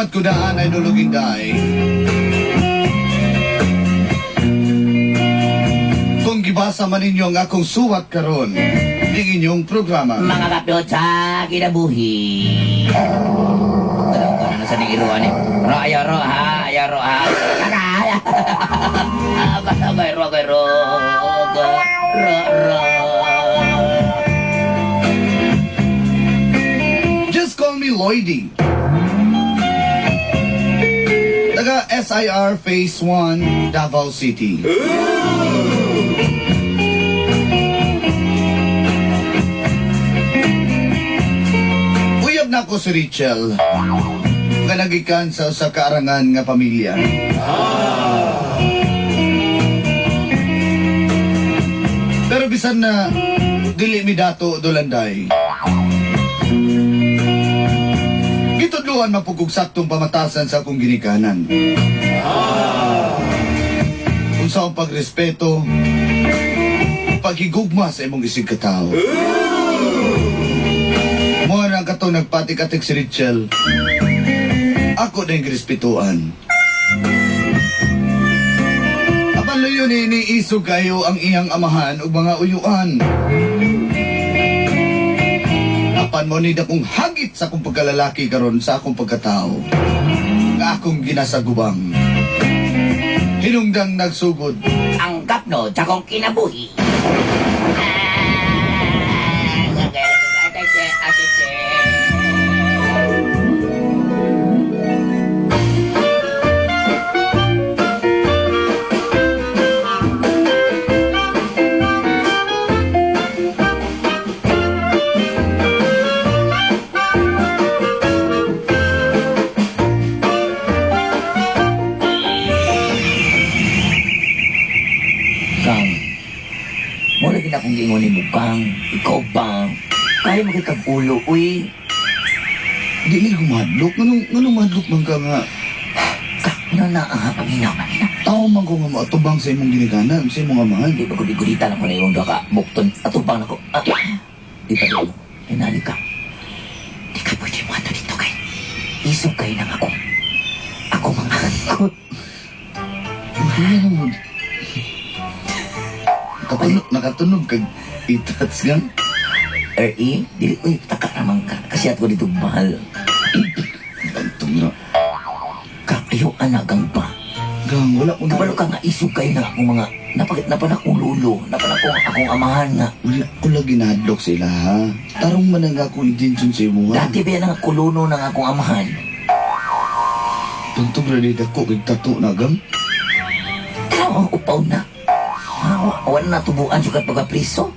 Salamat ko daan ay dulugin daay. Kung gibasa man ninyo ang akong suwat karon, di inyong programa. Mga kapyot sa kinabuhi. Alam ko na sa iruan eh. Ro, ayo ha. Kaya. Kaya ro. Just call me Lloydie. Taga SIR Phase 1, Davao City. Uyab na ko si Rachel. Nga nagikan sa kaarangan nga pamilya. Pero bisan na dili mi dato dolanday. Gitudluan mapugog saktong pamatasan sa akong ginikanan. Unsa ang pagrespeto, paghigugma sa imong isig katao. Mo na katong nagpati-katik si Rachel. Ako na yung respetuan. Apan layo ni iniisog kayo ang iyang amahan o mga uyuan. Apan mo ni akong hagit sa akong pagkalalaki karon sa akong pagkatao. Nga akong ginasagubang. Hinungdang nagsugod. Ang kapno sa kong kinabuhi. Akong gingon ni Bukang, ikaw ba? Kaya magkakagulo, uy. Dili ko madlok. Nganong madlok man ka nga? Paminaw. Tao man ko nga maatubang sa imong ginikanan, sa imong amahan. Di ba gudi-gudita lang ko na yung daka bukton. Atubang ako. Di pa rin. Inali ka. Di ka pwede mo ato dito kay. Isog kayo ng ako. Ako mga angkot. Hindi naman. Nakatunog kag itats gang. Dili ko taka naman ka. Kasi at ko dito mahal. Bantong na. Kakayo anagang pa. Gang, wala ko na. Kabalo ka nga isog kayo na akong mga napan akong lulo. Napan akong amahan nga. Wala ko lagi nahadlok sila ha. Tarong man ang akong intensyon sa imo ha. Dati ba yan ang kuluno ng akong amahan? Tuntog na dito ko kay tato na gang. Tara ang upaw na. Wala na tubuan sukat pagkapriso.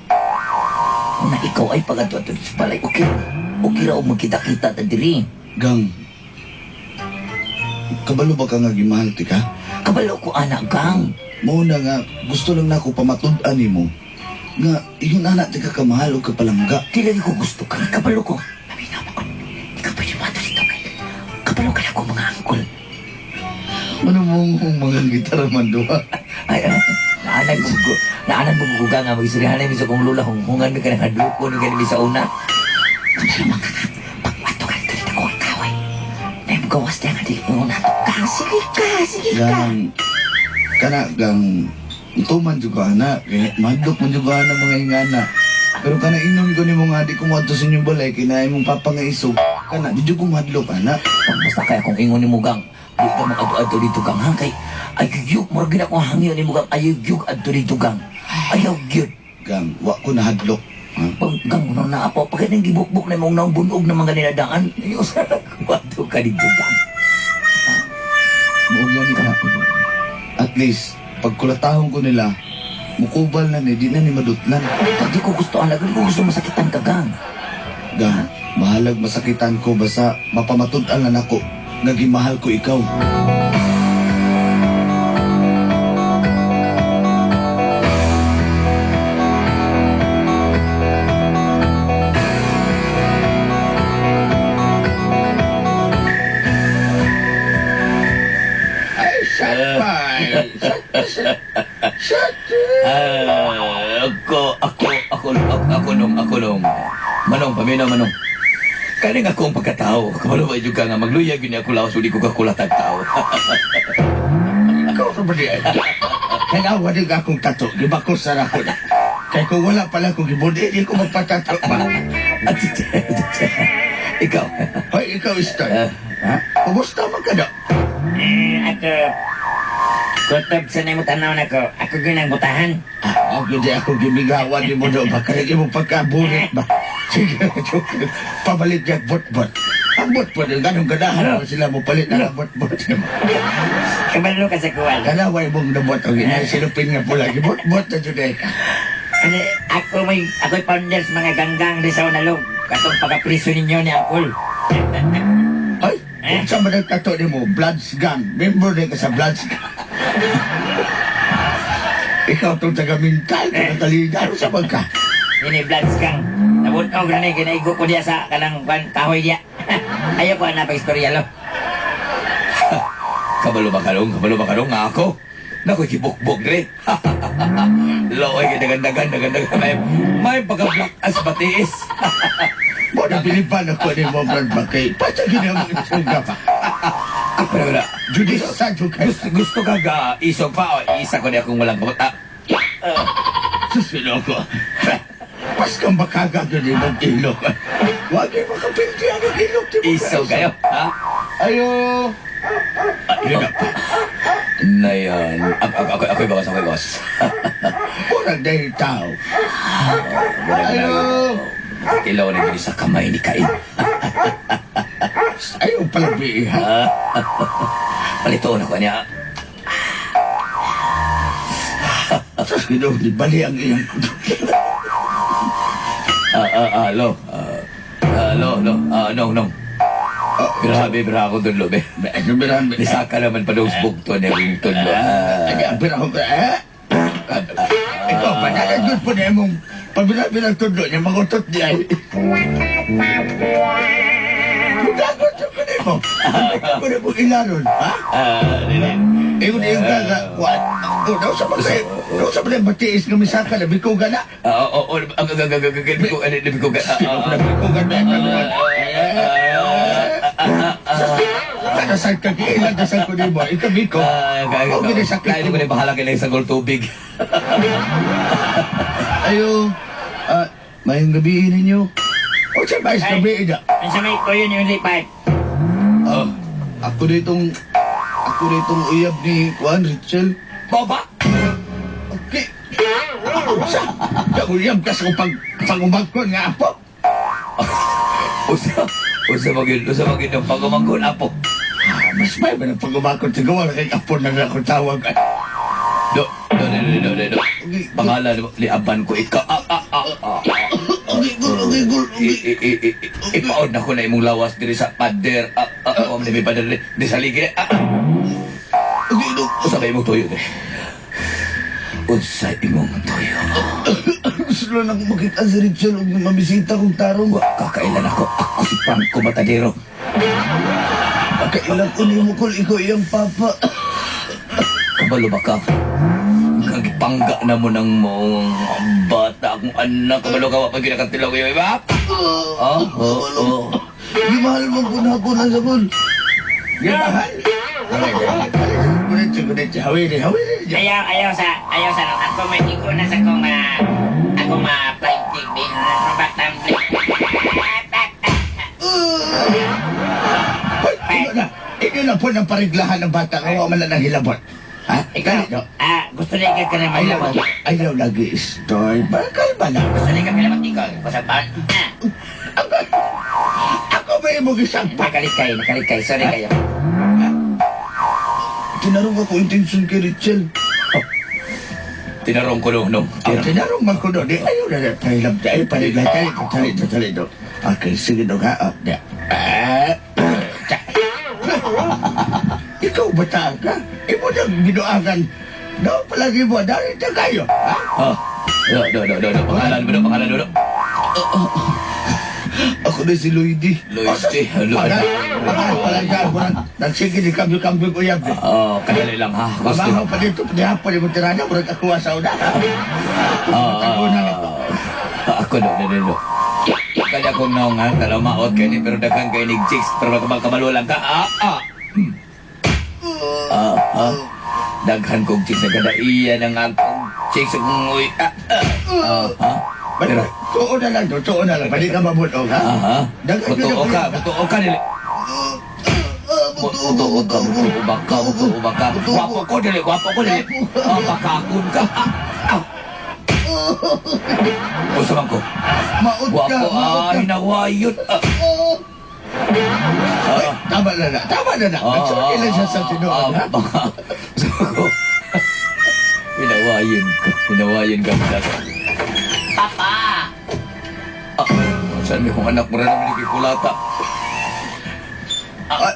Na ikaw ay pagatuat sa balay. Okay raw magkita-kita ta diri. Gang, kabalo ba ka nga gimahal ti ka? Kabalo ko anak gang. Muna nga, gusto lang na ako pamatud-an mo. Nga, yung anak ti ka kamahal o kapalangga. Di lagi ko gusto ka. Kabalo ko. Naminaw ako. Di ka pwede mata dito kay. Kabalo ka na ko mga angkol. Ano mong mga gitara man doha? Naanan mo guga nga mag-isurihan na sa kong lula hungan mi ka ng hadluko ni ganun sa una. Kabalo mga kakak. Pagwato ka dito ko ang kaway. May magawas niya nga di mo na. Sige ka. Gang, ito man juga anak. Madlok man juga anak mga ingana. Pero kana inom ko ni mga di ko mo ato sa inyong balay, kinain mong papangaisog. Kana, di ko madlok anak. Basta kaya kung ingon ni mo gang. Di ka mag-ado dito gang ha kay ayugyug mo rin akong hangyo ni mo gang ayugyug adto dito gang ayaw gyud gang wa ko nahadlok pag gang mo na apo pagka nang gibukbuk na mong bunog na mga niladaan wato ka dito gang maugyan ka at least pagkulatahon ko nila mukubal na ni di na ni madutlan pag di ko gusto alag di ko gusto masakitan ka gang bahalag masakitan ko basta mapamatud-an lang ako nga gimahal ko ikaw. Ako nung. Manong, paminaw manong. Kani nga akong pagkatao. Kabalo ba juga nga magluyag yun ako lawas uli ko kakulatag tao. Ikaw na ba di ay? Kanawa din akong tato, di ba ko sarako na? Kaya kung wala pala akong gibudi, di ko magpatato ba? At ikaw. Hoy, ikaw, Istoy. Ha? Kumusta man ka na? Ako, kutob sa nang tanaw na ko, ako ginang butahan. Ako di ako gimigawan di mo doon. Baka lagi mo pagkabulit ba? Sige, joke. Pabalik yan, bot-bot. Ang bot-bot, ganong ganahan mo sila mo palit na ang bot-bot. Kabalo ka sa kuwal. Kanaway mong nabot ang inasilupin nga pula. Bot-bot na dyan ka. Ano, ako'y founders mga ganggang di sa unalog. Katong pagkapriso ninyo ni Angkol. Ay, kung saan ba nagtato ni mo? Bloods Gang. Member din ka sa Bloods Gang. Ikaw itong taga-mental, taga-kalidaro sa pagka. Ini Bloods Gang. Nabunog na ni, ginaigo ko diya sa kanang kahoy diya. Ayaw ko hanap ang istorya lo. Kabalo ba karong nga ako? Nako'y kibukbok dre. Loy, dagan-dagan. May pagka-black as batiis. Mo na pilipan ako ni mo, Brad Bakay. Patsagin na mo itsuga pa. Wala. Judis sa juga. Gusto ka ga isog pa o isa ko na akong walang kabata. Susilo ko. Pas kang makagagod ni mong ilok. Huwag kayo makapilti ang ilok. Isog kayo, ha? Ayo. Yun na pa. Na yan. Ako'y bawas. Murag dahil tao. Ayo. Ilaw na yun sa kamay ni Kain. Ayaw palabi, ha? Palito na ko niya. Sus, ginaw, di bali ang iyang kudo. Nong. Grabe ako dun, lo, be. Ano ba namin? Nisaka naman pa daw bugto na yung tulo. Ano ako, ikaw pa, nalagod po na mong pabila-bilang tundo niya, magutot niya. Dagot sa kanil mo. Ako na mong ilaron, ha? Ewan na yung gaga, what? Daw sa mga batiis ng misaka na bikuga na. Bikuga. Bikuga na. Kadasal ka, kailan dasal ko din mo. Ikaw, Biko. Huwag ginasakit Kaya ko na bahala kayo sa gol tubig. Ayo, mayang gabi ninyo. O siya ba is gabi na? Ang sa may ko yun yung lipat. Ako ditong uyab ni Juan Richel. Baba! Okay. Sa uyab ka sa pag-umagkon nga apo. Usa magin ng pagumangkon apo. Mas may ba ng pag-umagkon sa gawa kay apo na nga akong tawag. Do. Pangalan mo, liaban ko ikaw. Gigol. Ipaod na ko na imong lawas diri sa pader. May pader di sa ligre. Usabay imong tuyo diri. Usay imong tuyo. Gusto lang ako makita si Richel o mamisita kong tarong. Kakailan ako si Franco Matadero. Kakailan ko ni mo kung ikaw iyang papa. Kabalo ba ka? Kagipangga na mo ng mong bata akong anak. Kabalo ka pag ginakatilaw kayo, iba? Di mahal mo po na ako na sabon. Di mahal? Gunit, hawili. Ayaw sa nang ako may iko na sa akong flight tick din. Mabatang Ito na po ng pariglahan ng bata. Kawa man lang ng hilabot. Ha? Ikaw, gusto na ikaw ka na malabot. Ayaw lagi story. Bakal ba na? Gusto na ikaw malabot ikaw. Pasaban. Ako ba yung mag-isang pa? Nakalikay. Sorry kayo. Tinarong ako intention kay Richel. Tinarong ko nung. Tinarong man ko doon. Ayaw na pahilap tayo. Tali doon. Okay, sige doon ha. Ikaw bata ka? Imo nang ginuangan. Daw palagi mo. Dari na kayo. Ha? Pangalan mo. Ako na si Lloydie. Pangalan mo na. Nagsige di kambyo-kambyo ko yan. Kadali lang ha. Mabahaw pa dito. Pagdihapon yung tirana. Murag ako sa una. Ako no. kanya akong naong ha, talamaot ka ni, pero daghang kayo ni chicks, pero kabalo lang ka, daghan kong chicks na kada iya ng akong chicks kung uy, Pero, tuon na lang to, tuon na lang. Pwede ka mabutog, ha? Butuo ka nila. Butuo ka. Wapo ko dili. Pakakun ka. O saman ko. Maot ka, Wapo, maot ka. hinawayot. Tama na. Nagsuki lang siya sa tinuod, ha? Saman ko. Hinawayin ka. Papa! Saan yung anak mo na naman ikikulata?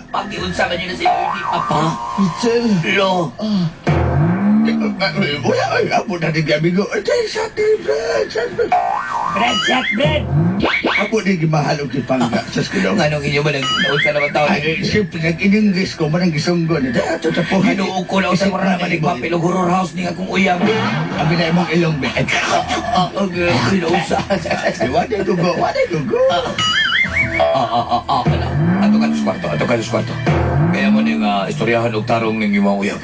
Pag-iunsa man yun na si Lordy, Papa. Mitchell. Lo. Wala, ay, abo na din amigo. Ay, sa bread. Bread! Abo na yung mahal o kipangga. Sa skulaw. Anong inyo ba nag-naunsa naman tao? Ay, siyempre, nag-in-English ko, manang gisunggo na. Dato sa po. Hinuog ko na usap na naman nagpapilog horror house ni akong uyang. Abi na imong ilong, be. Okay, hinuusa. Waday dugo. Ato ka sa kwarto. Kaya mo ning istoryahan og tarong ning imong uyang.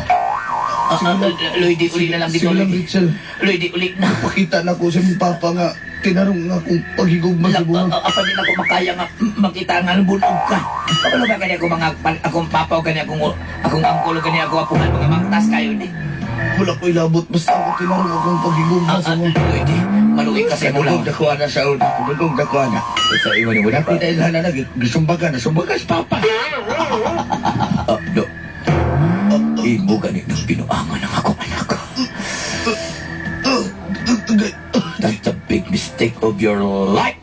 Lordy, uli na lang dito. Sige lang, Mitchell. Lordy, uli na. Pakita na ko sa mong papa nga. Tinarong nga kung paghigugma sa buwan. Apa din ako makaya nga makita nga bunog ka. Paano ba kanya akong papaw kanya akong angkolo kanya ako apuhan mga mangtas kayo ni. Wala ko'y labot. Basta ako tinarong akong paghigugma sa buwan. Lordy, maluwi kasi mo lang. Dugong dakuana sa una. Dugong dakuana. Sa imo ni mo na Dati dahil na gisumbaga na. Sumbaga sa papa. Do. Imo ganit ng pinuangan ng akong anak. That's a big mistake of your life.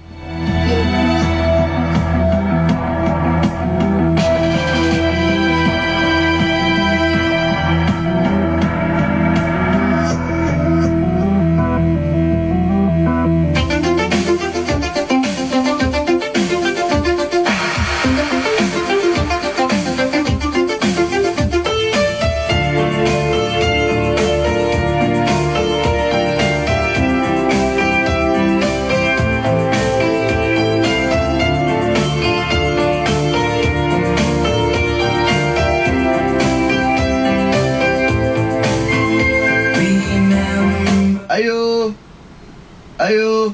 Ayo.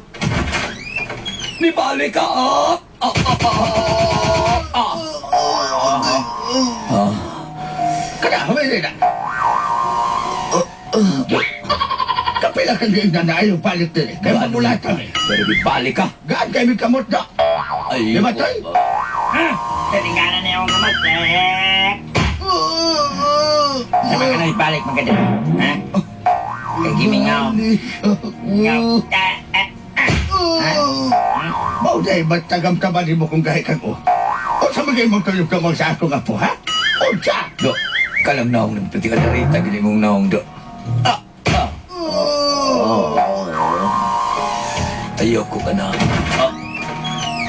Ni balik ka Kada, hamay na. Kapila kang gayon na ayaw palit din. Kaya pagulatan eh. Pero di balik ka. Gaan kayo may kamot na. Ay, Di ba, Toy? Talinganan na yung kamatek. Sama ka na ibalik maganda. Ha? Kay gimingaw. Ngaw. Mau dahil ba't tagam-taban mo kung kahit ako? O sa magay mong tuyog-tumog sa ako nga po, ha? O siya! Do, kalang naong ng pati ka narita, gini mong naong do. Ayoko ka na.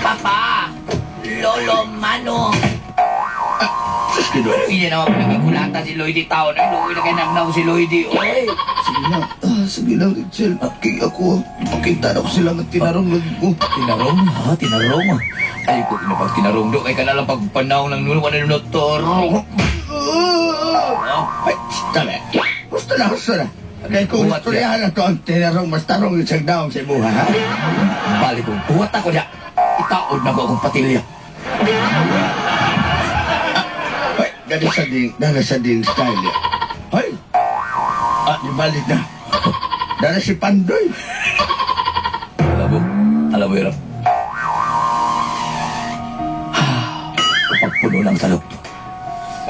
Papa! Lolo Mano! Sus, kido. Hindi naman pinagikulatan si Lloydie Town. Ay, luwi na kayo nagnaw si Lloydie. Oy! Sige na, Richel. Kaya ako, ipakita na ko sila nga tinarong lagi ko. Tinarong ha? Tinarong? Ay ko pinapag tinarong do. Kay ka nalang pagpanaw ng nulo. Ano na torong? Ay, tala. Gusto na. Kaya kung Buhat istoryahan na to ang tinarong, mas tarong yung sagdaong sa ibuha, ha? Balik ko. Buhat ako niya. Itaod na ko akong patilya. Ay, dala sa ding style niya. Ay! Ibalik na. Dala si Pandoy. Alam mo yun. Kapag puno ng talok,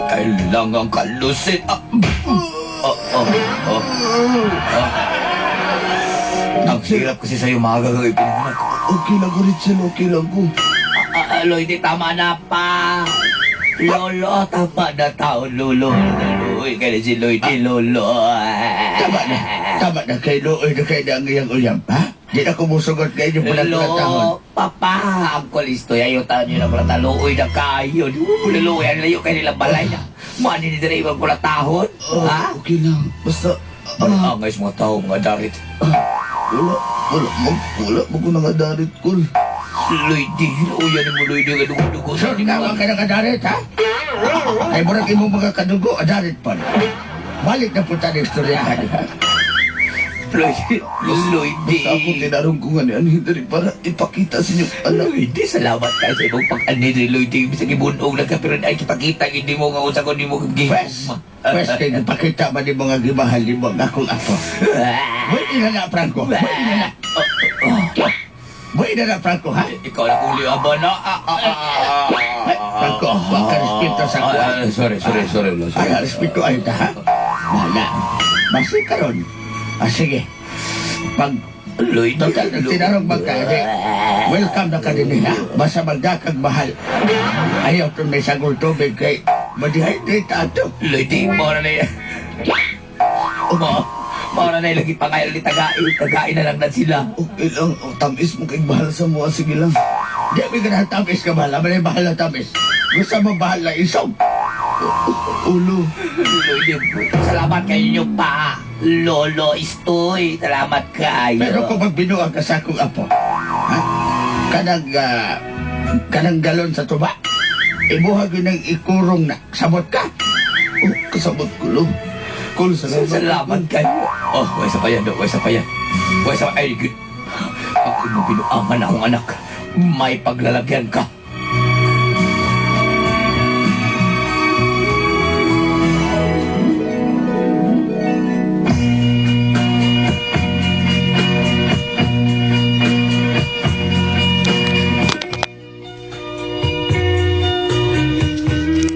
kailangan kalusin. Ang hirap kasi sa'yo magagawin pinanganak. Okay lang ko, Richel. Okay lang ko. Lloydie, tama na pa. Lolo, tama na taon, Lolo. Uy, kaya si Lloydie, Lolo. Tama na kay Looy na kay na ang iyang uyam, ha? Di na kumusugot kayo yung pulang tahon. Papa, ang kulisto, ayaw taon nyo na pala taluoy na kayo. Di mo pula luoy, ang layo kayo nilang balay na. Mani ni Dre, ibang pula tahon. Ha? Okay lang. Basta, Ang mga tao, mga darit. wala mo ko na nga darit, Kul. Lloyd, di. Uyan mo, Lloyd, ang dugo-dugo So, ikaw ka na kadarit, ha? Ay, murag imong mga kadugo, adarit pa. Balik na punta ng istorya ka niya. Lloyd, di. Basta ako tinarong ko nga ni Anhin dali para ipakita sa inyong anak. Lloyd, di. Salamat ka sa imong pag-anid ni Lloyd, di. Bisa gibunog na ka, pero ay kita-kita, hindi mo nga usap ko, hindi mo Pwes, pwes kay napakita ba ni mga gimahal ni mga akong apo. Buhay na na, Franco. Buhay na na. Buhay na na, Franco, ha? Ikaw na uli aba na. Franco, baka respeto sa kuha. Sorry, Lloyd. Ay, respeto ay ta, ha? Bahala. Basi karon. Sige. Pag Lloyd, total na tinarong magkaili, welcome na ka din, ha? Basta magdakag mahal. Ayaw itong may sagol tubig kay ma-dehydrate ato. Lloyd, di. Maura na yan. Maura na yung lagi pangayon ni tagain. Tagain na lang na sila. Okay lang, tamis mo kay bahal sa mga, sige lang. Di may ganang tamis ka mahal. Amalay bahal na tamis. Gusto mo bahal na isog. Ulo. Lloyd, salamat kayo niyo pa. Lolo Istoy, salamat kayo. Pero kung magbinuang ka sa akong apo, ha? Kanang galon sa tuba, ibuhag yun ng ikurong na. Sabot ka. Oh, kasabot ko lo. Kul, Salamat kayo. Oh, way sa payan, way sa payan. Way sa ay, good. Ako mo binuangan akong anak. May paglalagyan ka.